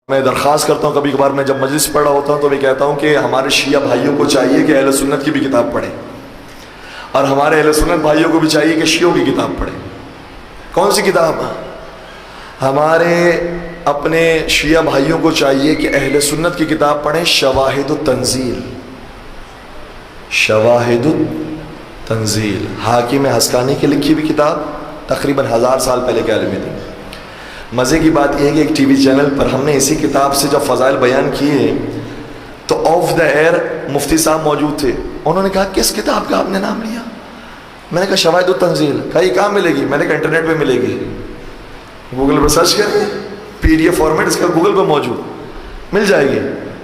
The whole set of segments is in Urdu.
میں درخواست کرتا ہوں، کبھی کبھار میں جب مجلس پڑھ رہا ہوتا ہوں تو میں کہتا ہوں کہ ہمارے شیعہ بھائیوں کو چاہیے کہ اہل سنت کی بھی کتاب پڑھیں، اور ہمارے اہل سنت بھائیوں کو بھی چاہیے کہ شیعوں کی کتاب پڑھیں۔ کون سی کتاب؟ ہمارے اپنے شیعہ بھائیوں کو چاہیے کہ اہل سنت کی کتاب پڑھیں، شواہد التنزیل۔ شواہد التنزیل حاکم حسقانی کی لکھی ہوئی کتاب، تقریباً 1000 سال پہلے کے عالم دین۔ مزے کی بات یہ ہے کہ ایک ٹی وی چینل پر ہم نے اسی کتاب سے جب فضائل بیان کیے تو آف دا ایئر مفتی صاحب موجود تھے، انہوں نے کہا کس کتاب کا آپ نے نام لیا؟ میں نے کہا شواہد التنزیل۔ کہا یہ کہاں ملے گی؟ میں نے کہا انٹرنیٹ پہ ملے گی، گوگل پر سرچ کریں، پی ڈی ایف فارمیٹ اس کا گوگل پہ موجود، مل جائے گی۔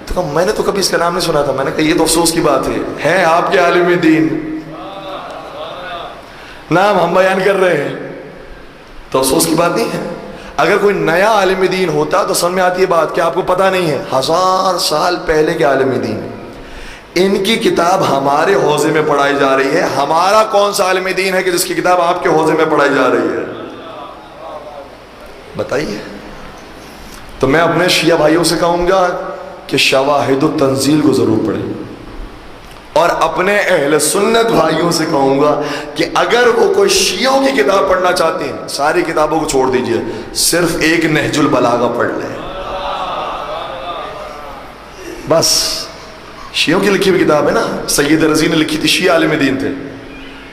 تو کہا میں نے تو کبھی اس کا نام نہیں سنا تھا۔ میں نے کہا یہ تو افسوس کی بات ہے آپ کے عالم دین، نام ہم بیان کر رہے ہیں، تو افسوس کی بات نہیں ہے۔ اگر کوئی نیا عالم دین ہوتا تو سمجھ میں آتی ہے بات کہ آپ کو پتہ نہیں ہے 1000 سال پہلے کے عالم دین، ان کی کتاب ہمارے حوزے میں پڑھائی جا رہی ہے۔ ہمارا کون سا عالم دین ہے کہ جس کی کتاب آپ کے حوزے میں پڑھائی جا رہی ہے؟ بتائیے۔ تو میں اپنے شیعہ بھائیوں سے کہوں گا کہ شواہد التنزیل کو ضرور پڑھیں، اور اپنے اہل سنت بھائیوں سے کہوں گا کہ اگر وہ کوئی شیعوں کی کتاب پڑھنا چاہتے ہیں ساری کتابوں کو چھوڑ دیجئے، صرف ایک نہج البلاغہ پڑھ لیں، بس۔ شیعوں کی لکھی ہوئی کتاب ہے نا، سید رضی نے لکھی تھی، شیعہ عالم دین تھے،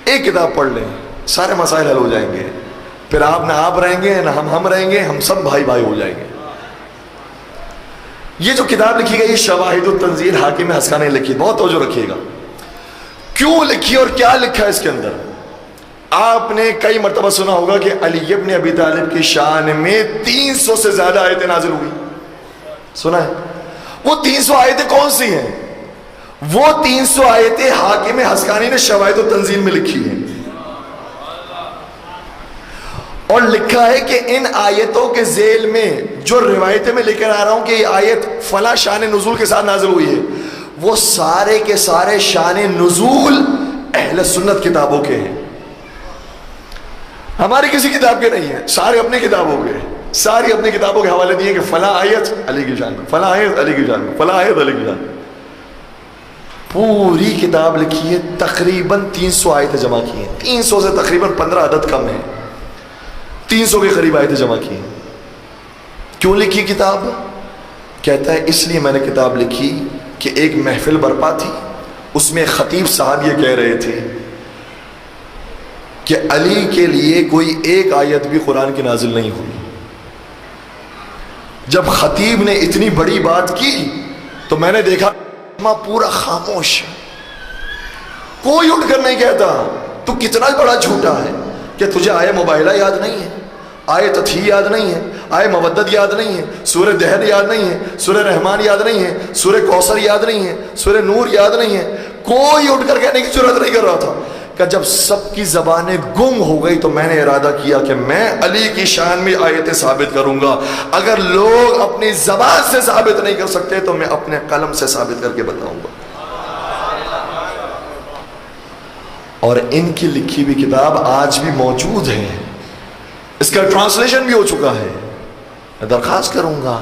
ایک کتاب پڑھ لیں، سارے مسائل حل ہو جائیں گے۔ پھر آپ نہ آپ رہیں گے نہ ہم رہیں گے، ہم سب بھائی بھائی ہو جائیں گے۔ یہ جو کتاب لکھی گئی شواہد التنزیل حاکم حسقانی نے لکھی، بہت توجہ رکھیے گا، کیوں لکھی اور کیا لکھا ہے اس کے اندر۔ آپ نے کئی مرتبہ سنا ہوگا کہ علی ابن ابی طالب کی شان میں 300 سے زیادہ آیتیں نازل ہوئی، سنا ہے؟ وہ 300 آیتیں کون سی ہیں؟ وہ 300 آیتیں حاکم حسقانی نے شواہد التنزیل میں لکھی ہیں، اور لکھا ہے کہ ان آیتوں کے ذیل میں جو روایتیں میں لے کر آ رہا ہوں کہ یہ آیت فلاں شان نزول کے ساتھ نازل ہوئی ہے، وہ سارے کے سارے شان نزول اہل سنت کتابوں کے ہیں، ہماری کسی کتاب کے نہیں ہیں، سارے اپنی کتابوں کے، ساری اپنی کتابوں کے حوالے دیے کہ فلاں آیت علی کی شان میں، فلاں آیت علی کی شان میں، فلاں آیت علی کی شان میں۔ پوری کتاب لکھی ہے، تقریباً 300 آیتیں جمع کی ہیں، 300 سے تقریباً 15 عدد کم ہے، 300 کے قریب آیتیں جمع کی ہیں۔ کیوں لکھی کتاب؟ کہتا ہے اس لیے میں نے کتاب لکھی کہ ایک محفل برپا تھی، اس میں خطیب صاحب یہ کہہ رہے تھے کہ علی کے لیے کوئی ایک آیت بھی قرآن کی نازل نہیں ہوئی۔ جب خطیب نے اتنی بڑی بات کی تو میں نے دیکھا پورا خاموش، کوئی اٹھ کر نہیں کہتا تو کتنا بڑا جھوٹا ہے کہ تجھے آئے مباہلہ یاد نہیں ہے، آئے تتھی یاد نہیں ہے، آئے مودت یاد نہیں ہے، سورہ دہر یاد نہیں ہے، سورہ رحمان یاد نہیں ہے، سورہ کوثر یاد نہیں ہے، سورہ نور یاد نہیں ہے۔ کوئی اٹھ کر کہنے کی ضرورت نہیں کر رہا تھا کہ جب سب کی زبانیں گم ہو گئی تو میں نے ارادہ کیا کہ میں علی کی شان میں آیتیں ثابت کروں گا، اگر لوگ اپنی زبان سے ثابت نہیں کر سکتے تو میں اپنے قلم سے ثابت کر کے بتاؤں گا۔ اور ان کی لکھی ہوئی کتاب آج بھی موجود ہے، اس کا ٹرانسلیشن بھی ہو چکا ہے۔ میں درخواست کروں گا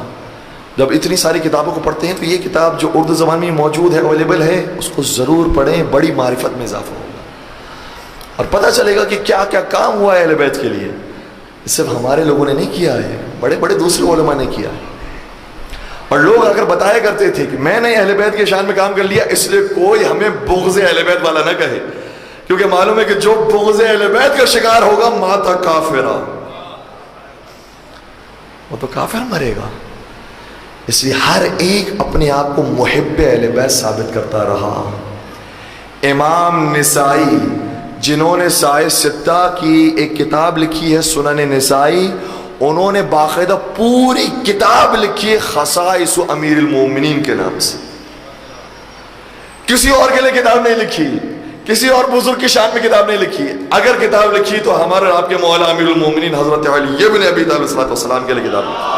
جب اتنی ساری کتابوں کو پڑھتے ہیں تو یہ کتاب جو اردو زبان میں موجود ہے، اویلیبل ہے، اس کو ضرور پڑھیں، بڑی معرفت میں اضافہ ہوگا اور پتہ چلے گا کہ کیا کیا کام ہوا ہے اہل بیت کے لیے۔ صرف ہمارے لوگوں نے نہیں کیا ہے، بڑے بڑے دوسرے علماء نے کیا ہے۔ اور لوگ اگر بتایا کرتے تھے کہ میں نے اہل بیت کے شان میں کام کر لیا، اس لیے کوئی ہمیں بغض اہل بیت والا نہ کہے، کیونکہ معلوم ہے کہ جو بغض اہل بیت کا شکار ہوگا ماتا کافرہ، وہ تو کافر مرے گا۔ اس لیے ہر ایک اپنے آپ کو محب اہل بیت ثابت کرتا رہا۔ امام نسائی جنہوں نے سائے ستہ کی ایک کتاب لکھی ہے سنن نسائی، انہوں نے باقاعدہ پوری کتاب لکھی ہے خصائص امیر المومنین کے نام سے، کسی اور کے لیے کتاب نہیں لکھی، کسی اور بزرگ کی شان میں کتاب نہیں لکھی۔ اگر کتاب لکھی تو ہمارے آپ کے مولا امیر المومنین حضرت علی ابن ابی طالب علیہ السلام کے لیے کتاب لکھی۔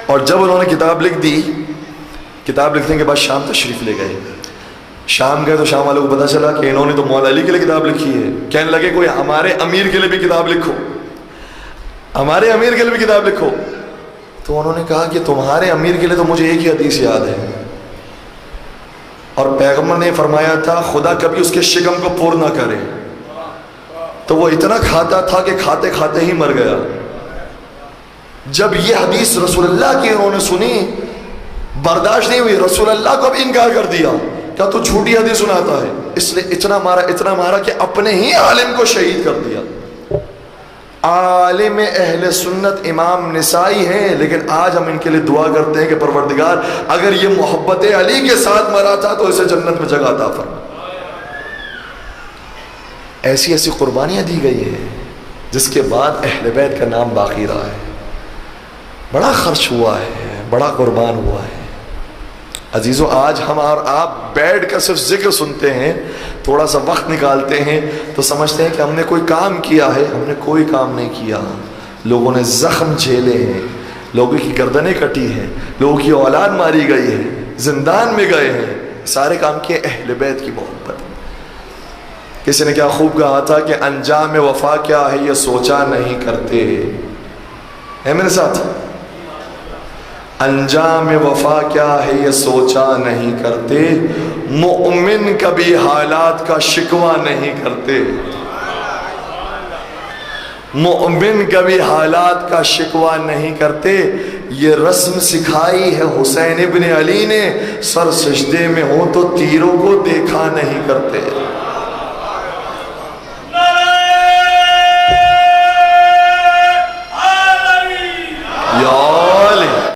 اور جب انہوں نے کتاب لکھ دی، کتاب لکھنے کے بعد شام تشریف لے گئے، شام گئے تو شام والوں کو پتا چلا کہ انہوں نے تو مولا علی کے لیے کتاب لکھی ہے. کہنے لگے کوئی ہمارے امیر کے لیے بھی کتاب لکھو, ہمارے امیر کے لیے بھی کتاب لکھو. تو انہوں نے کہا کہ تمہارے امیر کے لیے تو مجھے ایک ہی حدیث یاد ہے, اور پیغمبر نے فرمایا تھا خدا کبھی اس کے شکم کو پور نہ کرے. تو وہ اتنا کھاتا تھا کہ کھاتے کھاتے ہی مر گیا. جب یہ حدیث رسول اللہ کی انہوں نے سنی, برداشت نہیں ہوئی, رسول اللہ کو بھی انکار کر دیا, کیا تو جھوٹی حدیث سناتا ہے. اس لیے اتنا مارا کہ اپنے ہی عالم کو شہید کر دیا. عالم اہل سنت امام نسائی ہیں, لیکن آج ہم ان کے لیے دعا کرتے ہیں کہ پروردگار اگر یہ محبت علی کے ساتھ مرا تھا تو اسے جنت میں جگہ عطا فرما. ایسی ایسی قربانیاں دی گئی ہیں جس کے بعد اہل بیت کا نام باقی رہا ہے. بڑا خرچ ہوا ہے, بڑا قربان ہوا ہے. عزیزو, آج ہم اور آپ بیٹھ کر صرف ذکر سنتے ہیں, تھوڑا سا وقت نکالتے ہیں تو سمجھتے ہیں کہ ہم نے کوئی کام کیا ہے. ہم نے کوئی کام نہیں کیا. لوگوں نے زخم جھیلے ہیں, لوگوں کی گردنیں کٹی ہیں, لوگوں کی اولاد ماری گئی ہے, زندان میں گئے ہیں. سارے کام کیے اہل بیت کی محبت. کسی نے کیا خوب کہا تھا کہ انجام وفا کیا ہے یہ سوچا نہیں کرتے. ہے میرے ساتھ؟ انجام وفا کیا ہے یہ سوچا نہیں کرتے, مومن کبھی حالات کا شکوہ نہیں کرتے. مومن کبھی حالات کا شکوہ نہیں کرتے. یہ رسم سکھائی ہے حسین ابن علی نے, سر سجدے میں ہو تو تیروں کو دیکھا نہیں کرتے.